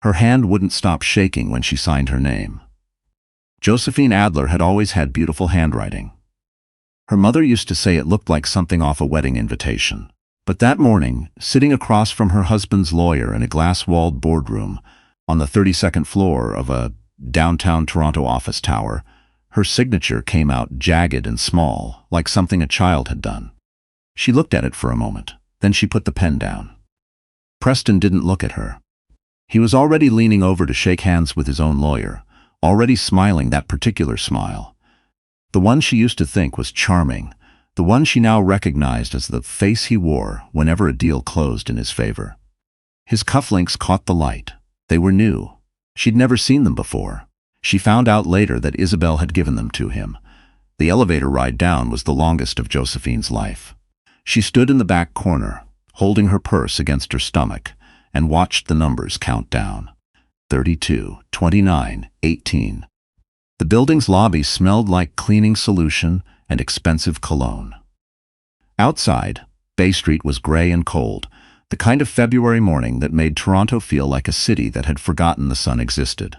Her hand wouldn't stop shaking when she signed her name. Josephine Adler had always had beautiful handwriting. Her mother used to say it looked like something off a wedding invitation. But that morning, sitting across from her husband's lawyer in a glass-walled boardroom on the 32nd floor of a downtown Toronto office tower, her signature came out jagged and small, like something a child had done. She looked at it for a moment, then she put the pen down. Preston didn't look at her. He was already leaning over to shake hands with his own lawyer, already smiling that particular smile. The one she used to think was charming, the one she now recognized as the face he wore whenever a deal closed in his favor. His cufflinks caught the light. They were new. She'd never seen them before. She found out later that Isabel had given them to him. The elevator ride down was the longest of Josephine's life. She stood in the back corner, holding her purse against her stomach, and watched the numbers count down. 32, 29, 18. The building's lobby smelled like cleaning solution and expensive cologne. Outside, Bay Street was gray and cold, the kind of February morning that made Toronto feel like a city that had forgotten the sun existed.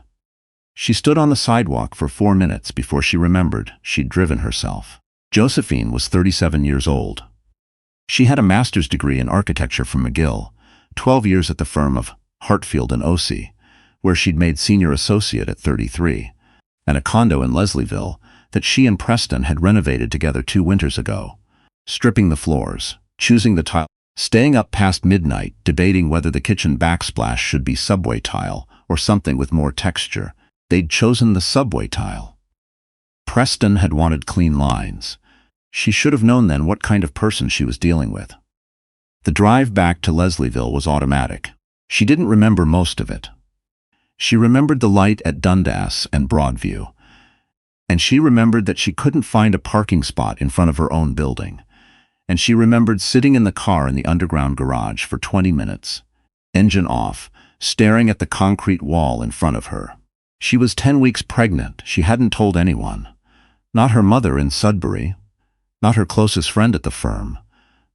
She stood on the sidewalk for 4 minutes before she remembered she'd driven herself. Josephine was 37 years old. She had a master's degree in architecture from McGill, 12 years at the firm of Hartfield and Ossie, where she'd made senior associate at 33, and a condo in Leslieville that she and Preston had renovated together 2 winters ago, stripping the floors, choosing the tile, staying up past midnight debating whether the kitchen backsplash should be subway tile or something with more texture. They'd chosen the subway tile. Preston had wanted clean lines. She should have known then what kind of person she was dealing with. The drive back to Leslieville was automatic. She didn't remember most of it. She remembered the light at Dundas and Broadview, and she remembered that she couldn't find a parking spot in front of her own building, and she remembered sitting in the car in the underground garage for 20 minutes, engine off, staring at the concrete wall in front of her. She was 10 weeks pregnant. She hadn't told anyone. Not her mother in Sudbury, not her closest friend at the firm,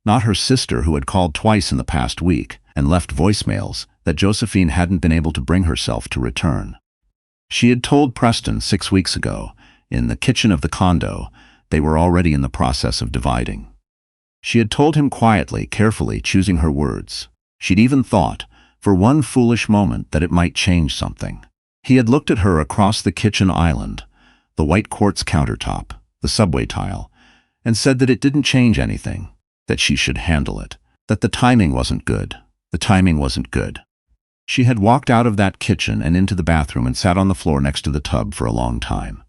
not her sister who had called twice in the past week and left voicemails that Josephine hadn't been able to bring herself to return. She had told Preston 6 weeks ago, in the kitchen of the condo, they were already in the process of dividing. She had told him quietly, carefully, choosing her words. She'd even thought, for one foolish moment, that it might change something. He had looked at her across the kitchen island, the white quartz countertop, the subway tile, and said that it didn't change anything, that she should handle it, that the timing wasn't good. The timing wasn't good. She had walked out of that kitchen and into the bathroom and sat on the floor next to the tub for a long time.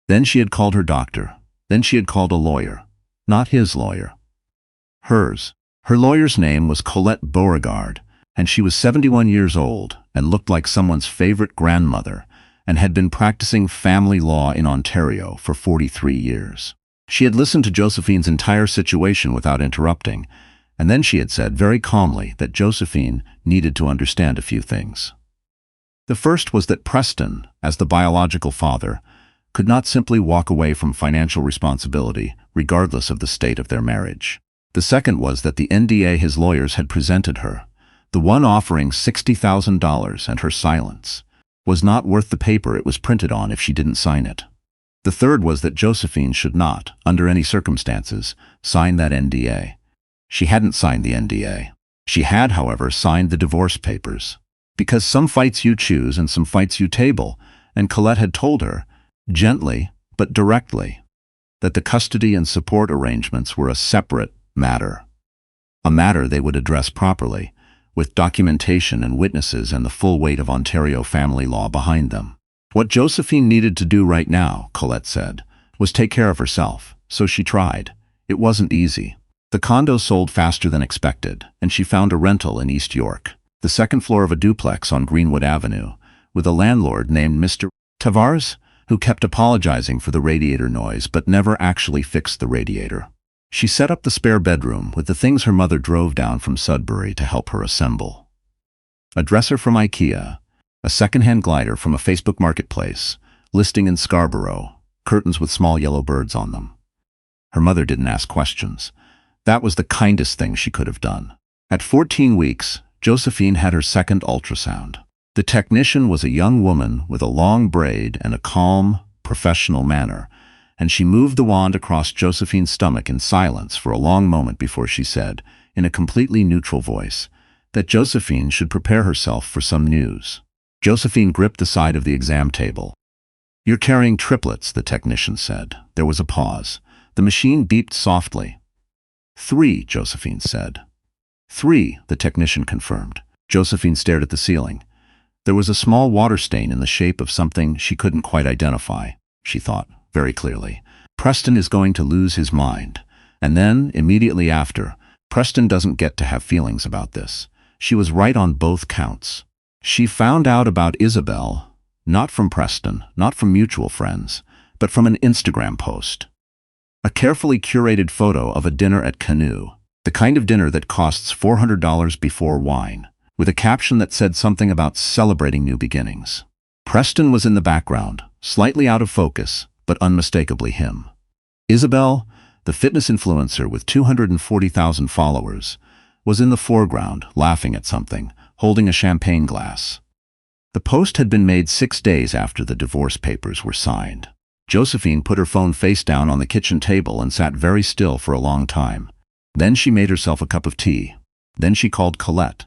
Then she had called her doctor. Then she had called a lawyer. Not his lawyer. Hers. Her lawyer's name was Colette Beauregard, and she was 71 years old and looked like someone's favorite grandmother and had been practicing family law in Ontario for 43 years. She had listened to Josephine's entire situation without interrupting, and then she had said very calmly that Josephine needed to understand a few things. The first was that Preston, as the biological father, could not simply walk away from financial responsibility regardless of the state of their marriage. The second was that the NDA his lawyers had presented her, the one offering $60,000 and her silence, was not worth the paper it was printed on if she didn't sign it. The third was that Josephine should not, under any circumstances, sign that NDA. She hadn't signed the NDA. She had, however, signed the divorce papers. Because some fights you choose and some fights you table, and Colette had told her, gently but directly, that the custody and support arrangements were a separate matter. A matter they would address properly, with documentation and witnesses and the full weight of Ontario family law behind them. What Josephine needed to do right now, Colette said, was take care of herself, so she tried. It wasn't easy. The condo sold faster than expected, and she found a rental in East York, the second floor of a duplex on Greenwood Avenue, with a landlord named Mr. Tavares, who kept apologizing for the radiator noise but never actually fixed the radiator. She set up the spare bedroom with the things her mother drove down from Sudbury to help her assemble. A dresser from IKEA, a second-hand glider from a Facebook marketplace, listing in Scarborough, curtains with small yellow birds on them. Her mother didn't ask questions. That was the kindest thing she could have done. At 14 weeks, Josephine had her second ultrasound. The technician was a young woman with a long braid and a calm, professional manner, and she moved the wand across Josephine's stomach in silence for a long moment before she said, in a completely neutral voice, that Josephine should prepare herself for some news. Josephine gripped the side of the exam table. "You're carrying triplets," the technician said. There was a pause. The machine beeped softly. "3," Josephine said. "3," the technician confirmed. Josephine stared at the ceiling. There was a small water stain in the shape of something she couldn't quite identify. She thought, very clearly, Preston is going to lose his mind. And then, immediately after, Preston doesn't get to have feelings about this. She was right on both counts. She found out about Isabel, not from Preston, not from mutual friends, but from an Instagram post. A carefully curated photo of a dinner at Canoe, the kind of dinner that costs $400 before wine, with a caption that said something about celebrating new beginnings. Preston was in the background, slightly out of focus, but unmistakably him. Isabel, the fitness influencer with 240,000 followers, was in the foreground, laughing at something, holding a champagne glass. The post had been made 6 days after the divorce papers were signed. Josephine put her phone face down on the kitchen table and sat very still for a long time. Then she made herself a cup of tea. Then she called Colette.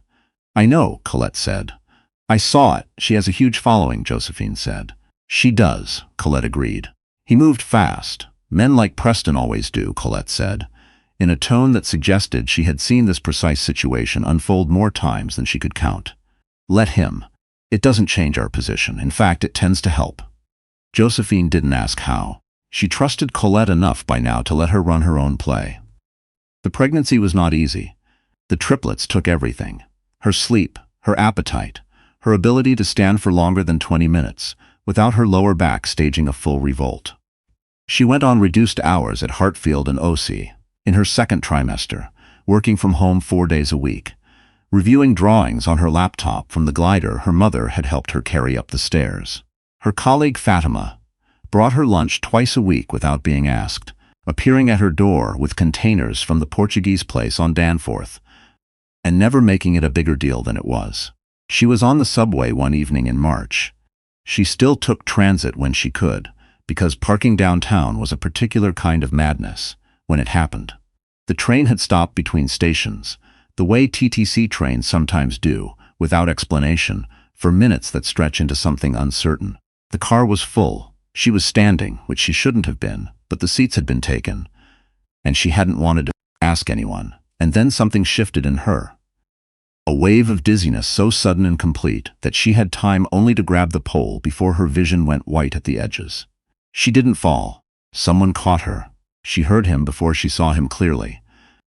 "I know," Colette said. "I saw it. She has a huge following," Josephine said. "She does," Colette agreed. "He moved fast. Men like Preston always do," Colette said, in a tone that suggested she had seen this precise situation unfold more times than she could count. "Let him. It doesn't change our position. In fact, it tends to help." Josephine didn't ask how. She trusted Colette enough by now to let her run her own play. The pregnancy was not easy. The triplets took everything. Her sleep, her appetite, her ability to stand for longer than 20 minutes, without her lower back staging a full revolt. She went on reduced hours at Hartfield and OC, in her second trimester, working from home 4 days a week, reviewing drawings on her laptop from the glider her mother had helped her carry up the stairs. Her colleague Fatima brought her lunch twice a week without being asked, appearing at her door with containers from the Portuguese place on Danforth, and never making it a bigger deal than it was. She was on the subway one evening in March. She still took transit when she could, because parking downtown was a particular kind of madness when it happened. The train had stopped between stations, the way TTC trains sometimes do, without explanation, for minutes that stretch into something uncertain. The car was full. She was standing, which she shouldn't have been, but the seats had been taken, and she hadn't wanted to ask anyone. And then something shifted in her. A wave of dizziness so sudden and complete that she had time only to grab the pole before her vision went white at the edges. She didn't fall. Someone caught her. She heard him before she saw him clearly.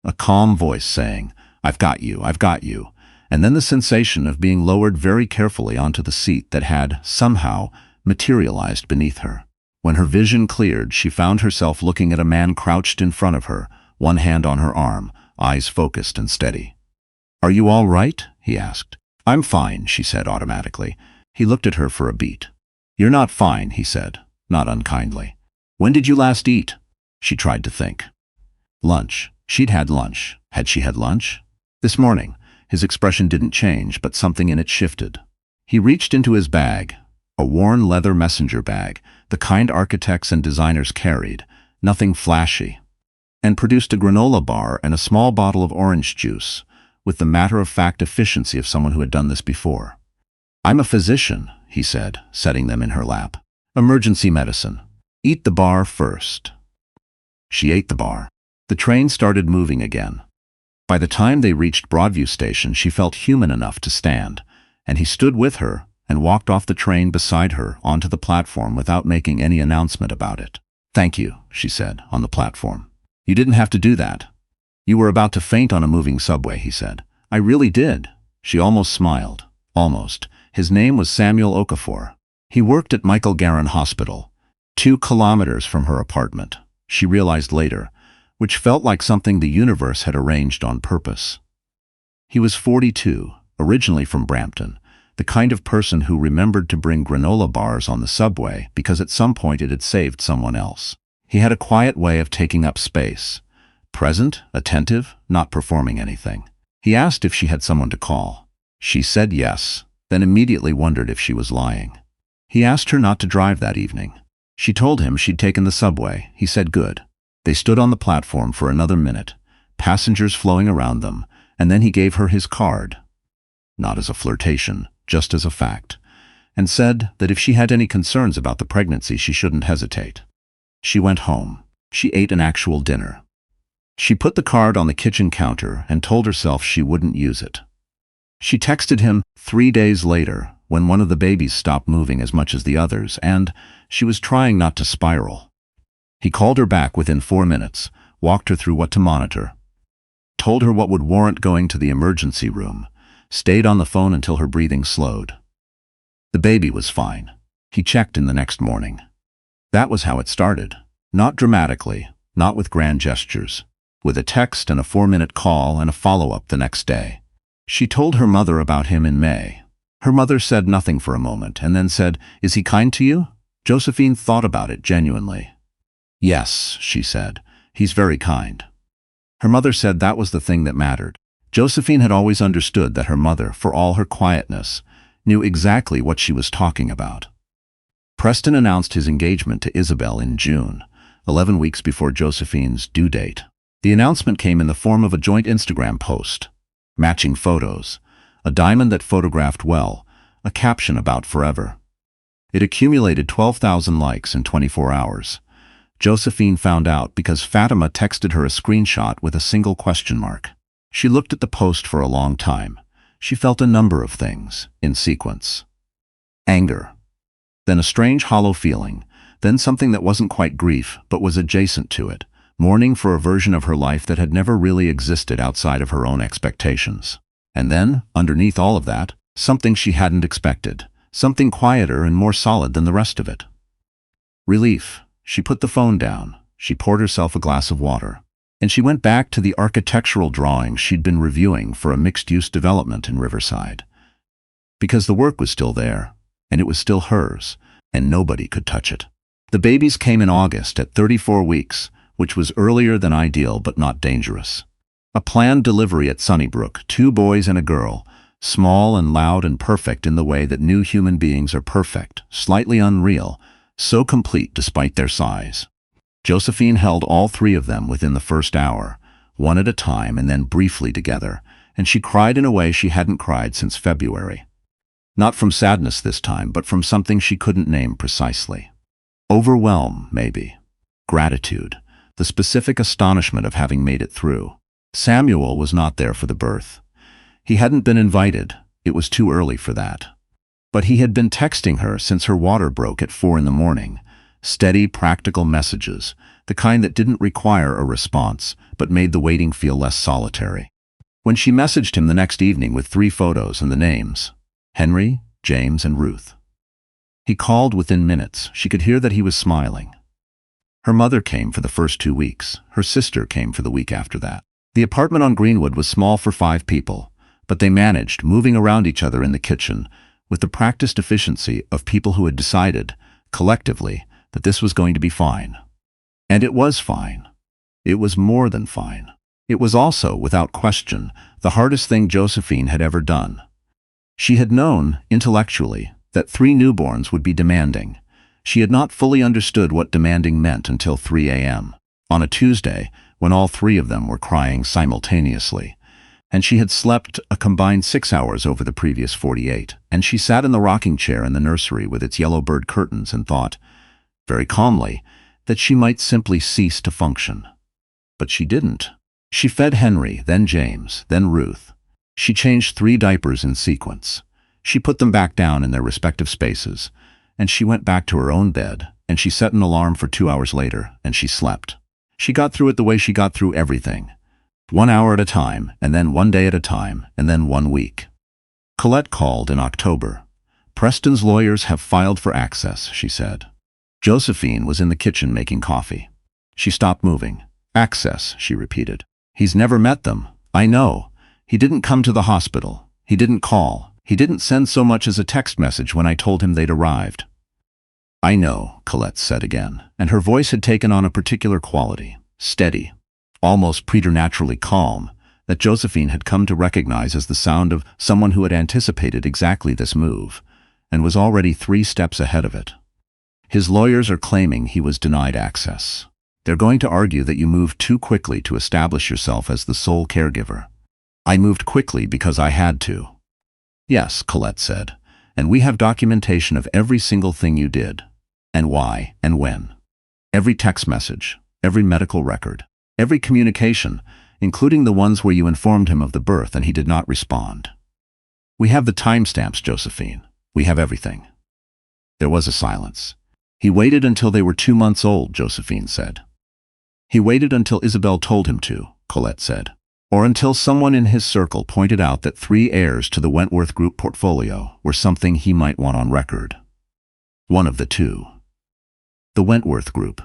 A calm voice saying, "I've got you, I've got you." And then the sensation of being lowered very carefully onto the seat that had, somehow, materialized beneath her. When her vision cleared, she found herself looking at a man crouched in front of her, one hand on her arm, eyes focused and steady. "Are you all right?" he asked. "I'm fine," she said automatically. He looked at her for a beat. "You're not fine," he said, not unkindly. "When did you last eat?" She tried to think. Lunch. She'd had lunch. Had she had lunch? This morning. His expression didn't change, but something in it shifted. He reached into his bag, a worn leather messenger bag, the kind architects and designers carried, nothing flashy, and produced a granola bar and a small bottle of orange juice, with the matter-of-fact efficiency of someone who had done this before. "I'm a physician," he said, setting them in her lap. "Emergency medicine. Eat the bar first." She ate the bar. The train started moving again. By the time they reached Broadview Station, she felt human enough to stand, and he stood with her and walked off the train beside her onto the platform without making any announcement about it. "Thank you," she said, on the platform. "You didn't have to do that." "You were about to faint on a moving subway," he said. "I really did." She almost smiled. Almost. His name was Samuel Okafor. He worked at Michael Garron Hospital, 2 kilometers from her apartment, she realized later, which felt like something the universe had arranged on purpose. He was 42, originally from Brampton, the kind of person who remembered to bring granola bars on the subway because at some point it had saved someone else. He had a quiet way of taking up space. Present, attentive, not performing anything. He asked if she had someone to call. She said yes. then immediately wondered if she was lying. He asked her not to drive that evening. She told him she'd taken the subway. He said good. They stood on the platform for another minute, passengers flowing around them, and then he gave her his card. Not as a flirtation, just as a fact, and said that if she had any concerns about the pregnancy, she shouldn't hesitate. She went home. She ate an actual dinner. She put the card on the kitchen counter and told herself she wouldn't use it. She texted him 3 days later when one of the babies stopped moving as much as the others, and she was trying not to spiral. He called her back within 4 minutes, walked her through what to monitor, told her what would warrant going to the emergency room, stayed on the phone until her breathing slowed. The baby was fine. He checked in the next morning. That was how it started. Not dramatically, not with grand gestures, with a text and a 4-minute call and a follow-up the next day. She told her mother about him in May. Her mother said nothing for a moment and then said, "Is he kind to you?" Josephine thought about it genuinely. "Yes," she said, "he's very kind." Her mother said that was the thing that mattered. Josephine had always understood that her mother, for all her quietness, knew exactly what she was talking about. Preston announced his engagement to Isabel in June, 11 weeks before Josephine's due date. The announcement came in the form of a joint Instagram post, matching photos, a diamond that photographed well, a caption about forever. It accumulated 12,000 likes in 24 hours. Josephine found out because Fatima texted her a screenshot with a single question mark. She looked at the post for a long time. She felt a number of things, in sequence. Anger. Then a strange hollow feeling. Then something that wasn't quite grief, but was adjacent to it. Mourning for a version of her life that had never really existed outside of her own expectations. And then, underneath all of that, something she hadn't expected. Something quieter and more solid than the rest of it. Relief. She put the phone down. She poured herself a glass of water. And she went back to the architectural drawings she'd been reviewing for a mixed-use development in Riverside. Because the work was still there, and it was still hers, and nobody could touch it. The babies came in August at 34 weeks, which was earlier than ideal but not dangerous. A planned delivery at Sunnybrook, 2 boys and a girl, small and loud and perfect in the way that new human beings are perfect, slightly unreal, so complete despite their size. Josephine held all 3 of them within the first hour, one at a time and then briefly together, and she cried in a way she hadn't cried since February. Not from sadness this time, but from something she couldn't name precisely. Overwhelm, maybe. Gratitude. The specific astonishment of having made it through. Samuel was not there for the birth. He hadn't been invited. It was too early for that. But he had been texting her since her water broke at 4 in the morning. Steady, practical messages, the kind that didn't require a response, but made the waiting feel less solitary. When she messaged him the next evening with 3 photos and the names, Henry, James, and Ruth. He called within minutes. She could hear that he was smiling. Her mother came for the first 2 weeks. Her sister came for the week after that. The apartment on Greenwood was small for 5 people, but they managed, moving around each other in the kitchen, with the practiced efficiency of people who had decided, collectively, that this was going to be fine. And it was fine. It was more than fine. It was also, without question, the hardest thing Josephine had ever done. She had known, intellectually, that 3 newborns would be demanding. She had not fully understood what demanding meant until 3 a.m. on a Tuesday, when all 3 of them were crying simultaneously. And she had slept a combined 6 hours over the previous 48, and she sat in the rocking chair in the nursery with its yellow bird curtains and thought, very calmly, that she might simply cease to function. But she didn't. She fed Henry, then James, then Ruth. She changed 3 diapers in sequence. She put them back down in their respective spaces, and she went back to her own bed, and she set an alarm for 2 hours later, and she slept. She got through it the way she got through everything. 1 hour at a time, and then 1 day at a time, and then 1 week. Colette called in October. Preston's lawyers have filed for access, she said. Josephine was in the kitchen making coffee. She stopped moving. Access, she repeated. He's never met them. I know. He didn't come to the hospital. He didn't call. He didn't send so much as a text message when I told him they'd arrived. I know, Colette said again, and her voice had taken on a particular quality. Steady. Almost preternaturally calm. that Josephine had come to recognize as the sound of someone who had anticipated exactly this move, and was already 3 steps ahead of it. His lawyers are claiming he was denied access. They're going to argue that you moved too quickly to establish yourself as the sole caregiver. I moved quickly because I had to. Yes, Colette said, and we have documentation of every single thing you did, and why, and when. Every text message, every medical record, every communication, including the ones where you informed him of the birth and he did not respond. We have the timestamps, Josephine. We have everything. There was a silence. He waited until they were 2 months old, Josephine said. He waited until Isabel told him to, Colette said, or until someone in his circle pointed out that 3 heirs to the Wentworth Group portfolio were something he might want on record. One of the 2. The Wentworth Group.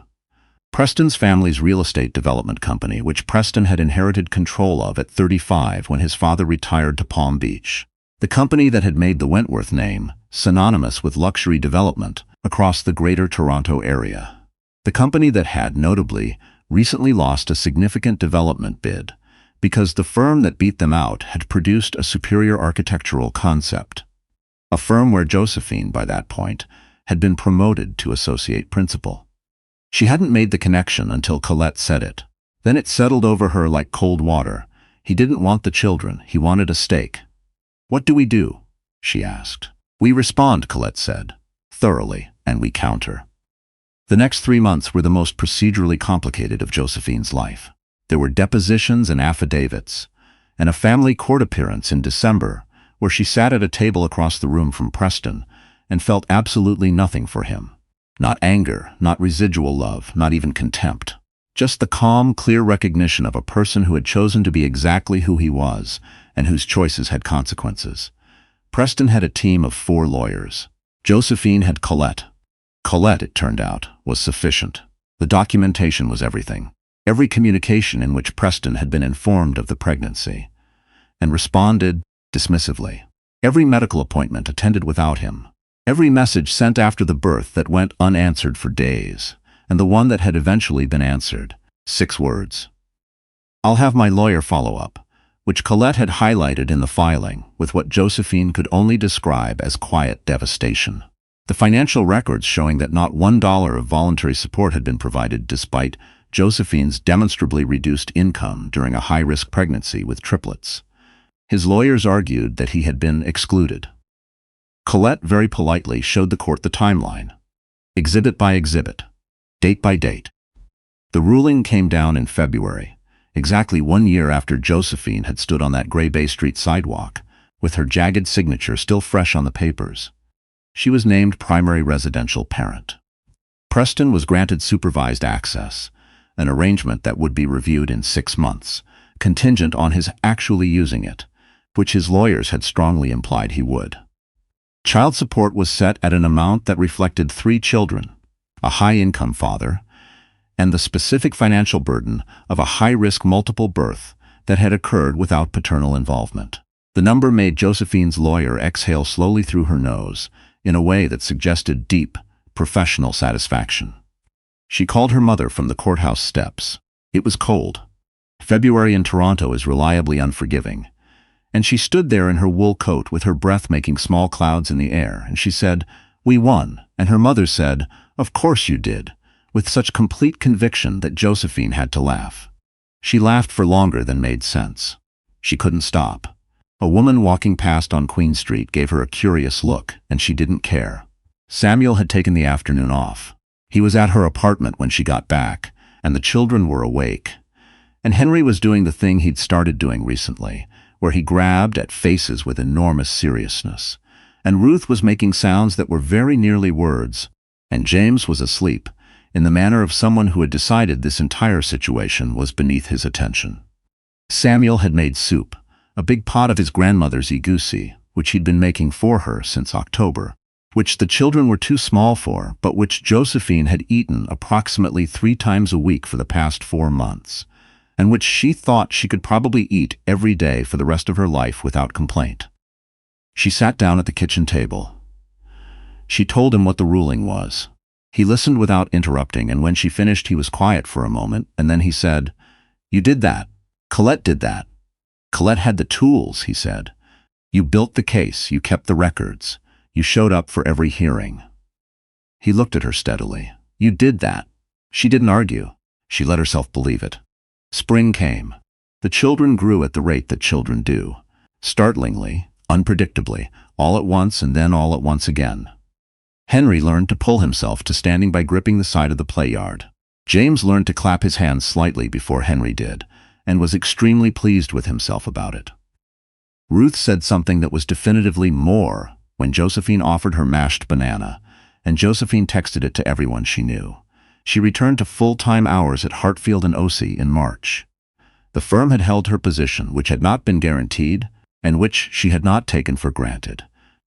Preston's family's real estate development company, which Preston had inherited control of at 35 when his father retired to Palm Beach. The company that had made the Wentworth name synonymous with luxury development across the Greater Toronto area. The company that had, notably, recently lost a significant development bid because the firm that beat them out had produced a superior architectural concept. A firm where Josephine, by that point, had been promoted to associate principal. She hadn't made the connection until Colette said it. Then it settled over her like cold water. He didn't want the children, he wanted a stake. What do we do? She asked. We respond, Colette said, thoroughly, and we counter. The next 3 months were the most procedurally complicated of Josephine's life. There were depositions and affidavits, and a family court appearance in December where she sat at a table across the room from Preston and felt absolutely nothing for him. Not anger, not residual love, not even contempt. Just the calm, clear recognition of a person who had chosen to be exactly who he was and whose choices had consequences. Preston had a team of 4 lawyers. Josephine had Colette. Colette, it turned out, was sufficient. The documentation was everything. Every communication in which Preston had been informed of the pregnancy, and responded dismissively. Every medical appointment attended without him. Every message sent after the birth that went unanswered for days, and the one that had eventually been answered. 6 words. I'll have my lawyer follow up, which Colette had highlighted in the filing with what Josephine could only describe as quiet devastation. The financial records showing that not $1 of voluntary support had been provided despite Josephine's demonstrably reduced income during a high-risk pregnancy with triplets. His lawyers argued that he had been excluded. Colette very politely showed the court the timeline, exhibit by exhibit, date by date. The ruling came down in February, exactly 1 year after Josephine had stood on that gray Bay Street sidewalk, with her jagged signature still fresh on the papers. She was named primary residential parent. Preston was granted supervised access, an arrangement that would be reviewed in 6 months, contingent on his actually using it, which his lawyers had strongly implied he would. Child support was set at an amount that reflected 3 children, a high-income father, and the specific financial burden of a high-risk multiple birth that had occurred without paternal involvement. The number made Josephine's lawyer exhale slowly through her nose in a way that suggested deep, professional satisfaction. She called her mother from the courthouse steps. It was cold. February in Toronto is reliably unforgiving, and she stood there in her wool coat with her breath making small clouds in the air, and she said, "We won," and her mother said, "Of course you did," with such complete conviction that Josephine had to laugh. She laughed for longer than made sense. She couldn't stop. A woman walking past on Queen Street gave her a curious look, and she didn't care. Samuel had taken the afternoon off. He was at her apartment when she got back, and the children were awake. And Henry was doing the thing he'd started doing recently, where he grabbed at faces with enormous seriousness. And Ruth was making sounds that were very nearly words, and James was asleep, in the manner of someone who had decided this entire situation was beneath his attention. Samuel had made soup, a big pot of his grandmother's egusi, which he'd been making for her since October, which the children were too small for, but which Josephine had eaten approximately 3 times a week for the past 4 months, and which she thought she could probably eat every day for the rest of her life without complaint. She sat down at the kitchen table. She told him what the ruling was. He listened without interrupting, and when she finished he was quiet for a moment, and then he said, "You did that. Colette did that. Colette had the tools, he said. You built the case, you kept the records, you showed up for every hearing. He looked at her steadily. You did that. She didn't argue. She let herself believe it. Spring came. The children grew at the rate that children do. Startlingly, unpredictably, all at once and then all at once again. Henry learned to pull himself to standing by gripping the side of the play yard. James learned to clap his hands slightly before Henry did, and was extremely pleased with himself about it. Ruth said something that was definitively more when Josephine offered her mashed banana, and Josephine texted it to everyone she knew. She returned to full-time hours at Hartfield and Ossie in March. The firm had held her position, which had not been guaranteed, and which she had not taken for granted.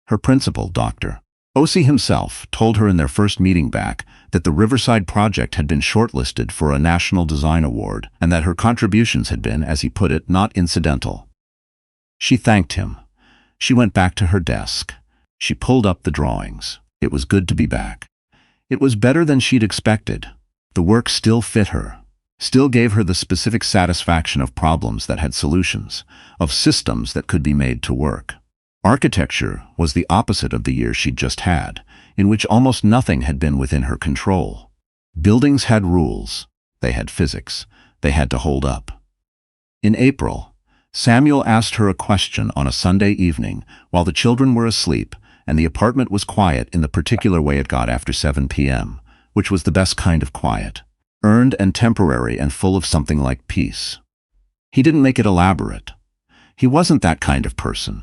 Her principal, Dr. Ossie himself, told her in their first meeting back that the Riverside project had been shortlisted for a National Design Award and that her contributions had been, as he put it, not incidental. She thanked him. She went back to her desk. She pulled up the drawings. It was good to be back. It was better than she'd expected. The work still fit her, still gave her the specific satisfaction of problems that had solutions, of systems that could be made to work. Architecture was the opposite of the year she'd just had, in which almost nothing had been within her control. Buildings had rules. They had physics. They had to hold up. In April, Samuel asked her a question on a Sunday evening while the children were asleep and the apartment was quiet in the particular way it got after 7 p.m., which was the best kind of quiet, earned and temporary and full of something like peace. He didn't make it elaborate. He wasn't that kind of person.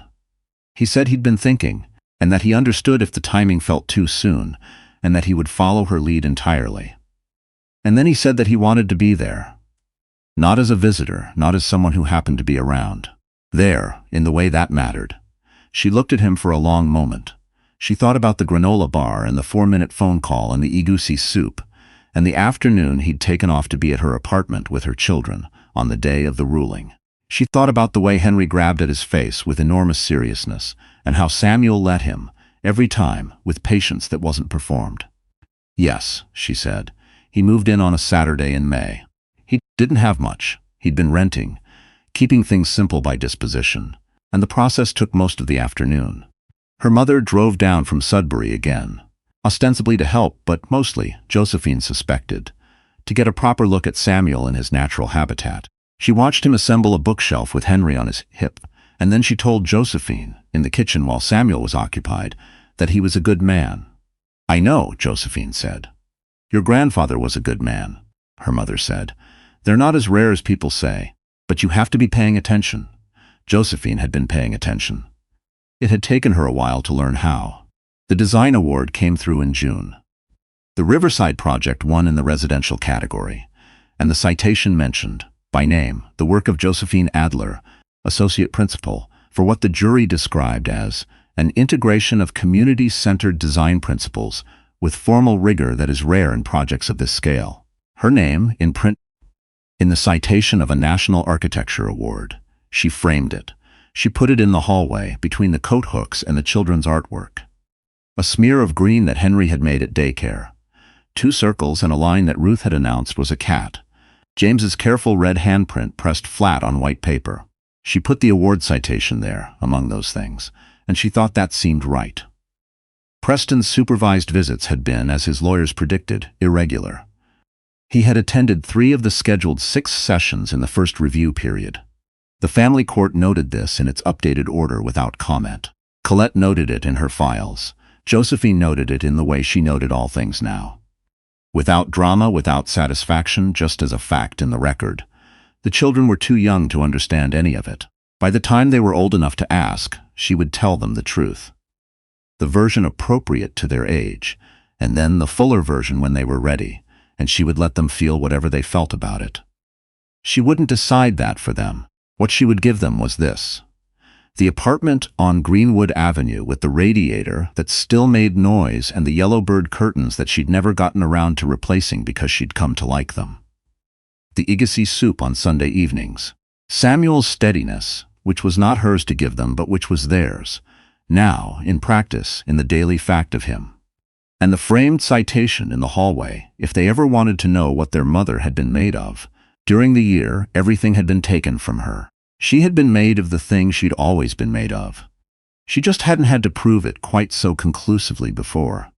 He said he'd been thinking, and that he understood if the timing felt too soon, and that he would follow her lead entirely. And then he said that he wanted to be there. Not as a visitor, not as someone who happened to be around. There, in the way that mattered. She looked at him for a long moment. She thought about the granola bar and the 4-minute phone call and the egusi soup, and the afternoon he'd taken off to be at her apartment with her children on the day of the ruling. She thought about the way Henry grabbed at his face with enormous seriousness, and how Samuel let him, every time, with patience that wasn't performed. Yes, she said. He moved in on a Saturday in May. He didn't have much. He'd been renting, keeping things simple by disposition, and the process took most of the afternoon. Her mother drove down from Sudbury again, ostensibly to help, but mostly, Josephine suspected, to get a proper look at Samuel in his natural habitat. She watched him assemble a bookshelf with Henry on his hip, and then she told Josephine, in the kitchen while Samuel was occupied, that he was a good man. I know, Josephine said. Your grandfather was a good man, her mother said. They're not as rare as people say, but you have to be paying attention. Josephine had been paying attention. It had taken her a while to learn how. The design award came through in June. The Riverside project won in the residential category, and the citation mentioned, by name, the work of Josephine Adler, associate principal, for what the jury described as an integration of community-centered design principles with formal rigor that is rare in projects of this scale. Her name, in print, in the citation of a National Architecture Award. She framed it. She put it in the hallway, between the coat hooks and the children's artwork. A smear of green that Henry had made at daycare. 2 circles and a line that Ruth had announced was a cat. James's careful red handprint pressed flat on white paper. She put the award citation there, among those things, and she thought that seemed right. Preston's supervised visits had been, as his lawyers predicted, irregular. He had attended 3 of the scheduled 6 sessions in the first review period. The family court noted this in its updated order without comment. Colette noted it in her files. Josephine noted it in the way she noted all things now. Without drama, without satisfaction, just as a fact in the record. The children were too young to understand any of it. By the time they were old enough to ask, she would tell them the truth. The version appropriate to their age, and then the fuller version when they were ready, and she would let them feel whatever they felt about it. She wouldn't decide that for them. What she would give them was this. The apartment on Greenwood Avenue with the radiator that still made noise and the yellowbird curtains that she'd never gotten around to replacing because she'd come to like them. The egusi soup on Sunday evenings. Samuel's steadiness, which was not hers to give them but which was theirs, now, in practice, in the daily fact of him. And the framed citation in the hallway, if they ever wanted to know what their mother had been made of. During the year, everything had been taken from her. She had been made of the thing she'd always been made of. She just hadn't had to prove it quite so conclusively before.